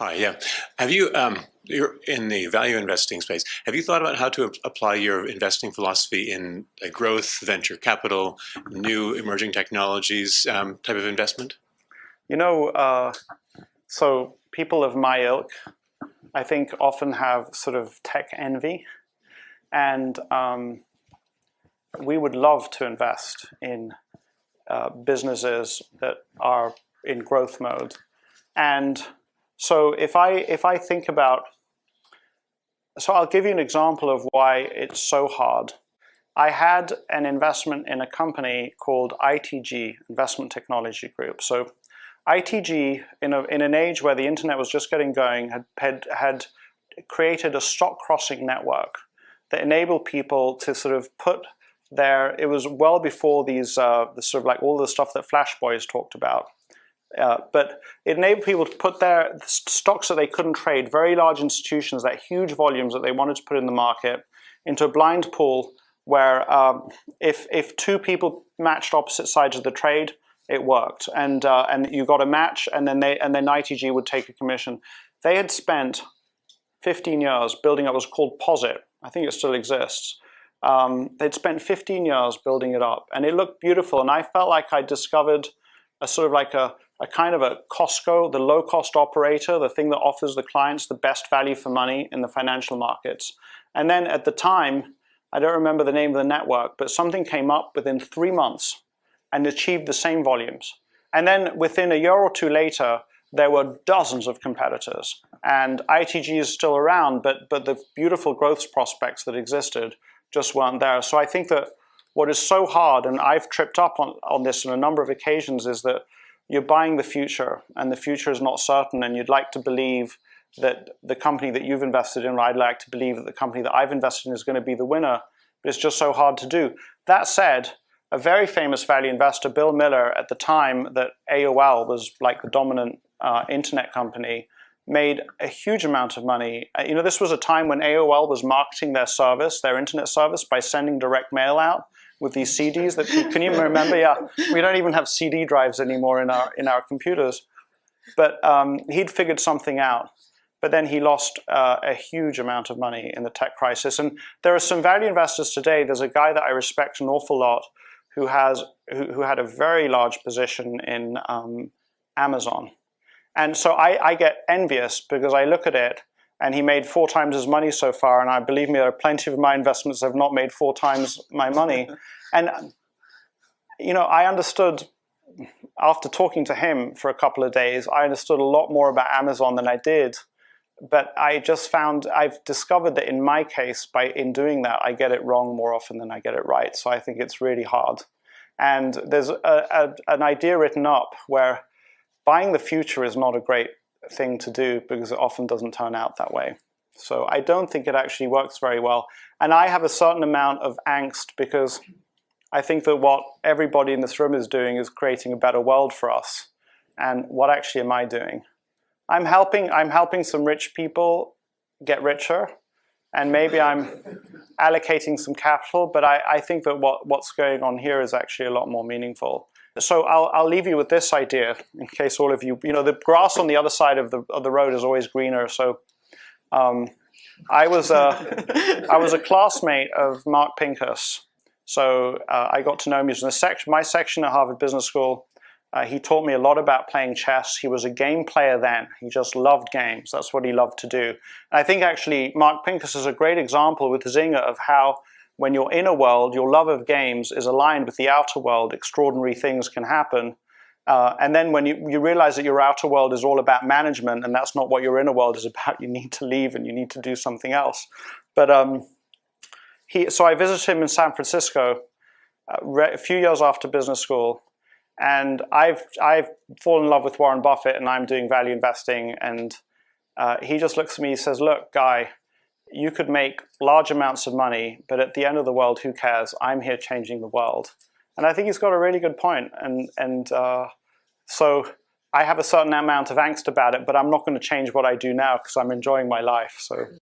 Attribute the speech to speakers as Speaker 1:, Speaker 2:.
Speaker 1: Hi, yeah. Have you, you're in the value investing space. Have you thought about how to apply your investing philosophy in a growth, venture capital, new emerging technologies type of investment?
Speaker 2: You know, so people of my ilk, I think, often have sort of tech envy, and we would love to invest in businesses that are in growth mode. And so if I think about, so I'll give you an example of why it's so hard. I had an investment in a company called ITG, Investment Technology Group. So ITG, in an age where the internet was just getting going, had created a stock crossing network that enabled people to sort of put their, it was well before these, the sort of like all the stuff that Flash Boys talked about. But it enabled people to put their stocks that they couldn't trade, very large institutions, that huge volumes that they wanted to put in the market, into a blind pool where if two people matched opposite sides of the trade, it worked, and you got a match, and then ITG would take a commission. They had spent 15 years building up what was called POSIT. I think it still exists. They'd spent 15 years building it up, and it looked beautiful. And I felt like I discovered a sort of like a kind of a Costco, the low-cost operator, the thing that offers the clients the best value for money in the financial markets. And then at the time, I don't remember the name of the network, but something came up within 3 months and achieved the same volumes. And then within a year or two later, there were dozens of competitors. And ITG is still around, but the beautiful growth prospects that existed just weren't there. So I think that what is so hard, and I've tripped up on this on a number of occasions, is that you're buying the future, and the future is not certain, and you'd like to believe that the company that you've invested in, or I'd like to believe that the company that I've invested in is going to be the winner, but it's just so hard to do. That said, a very famous value investor, Bill Miller, at the time that AOL was like the dominant internet company, made a huge amount of money. You know, this was a time when AOL was marketing their service, their internet service, by sending direct mail out with these CDs. That can you remember? Yeah, we don't even have CD drives anymore in our computers. But he'd figured something out. But then he lost a huge amount of money in the tech crisis. And there are some value investors today. There's a guy that I respect an awful lot who had a very large position in Amazon. And so I get envious because I look at it, and he made 4 times his money so far. And believe me, there are plenty of my investments that have not made 4 times my money. And you know, I understood, after talking to him for a couple of days, I understood a lot more about Amazon than I did. But I just found, I've discovered that in my case, in doing that, I get it wrong more often than I get it right. So I think it's really hard. And there's an idea written up where buying the future is not a great thing to do because it often doesn't turn out that way. So I don't think it actually works very well. And I have a certain amount of angst because I think that what everybody in this room is doing is creating a better world for us. And what actually am I doing? I'm helping some rich people get richer, and maybe I'm allocating some capital, but I think that what's going on here is actually a lot more meaningful. So I'll leave you with this idea, in case all of you, you know, the grass on the other side of the road is always greener. So I was a classmate of Mark Pincus. So I got to know him. He was in my section at Harvard Business School. He taught me a lot about playing chess. He was a game player then. He just loved games. That's what he loved to do. And I think actually Mark Pincus is a great example with Zynga of how when you're in a world, your love of games is aligned with the outer world. Extraordinary things can happen. And then when you realize that your outer world is all about management, and that's not what your inner world is about, you need to leave and you need to do something else. But so I visited him in San Francisco a few years after business school. And I've fallen in love with Warren Buffett, and I'm doing value investing. And he just looks at me, he says, "Look, Guy, you could make large amounts of money, but at the end of the world, who cares? I'm here changing the world." And I think he's got a really good point. And so I have a certain amount of angst about it, but I'm not going to change what I do now because I'm enjoying my life. So.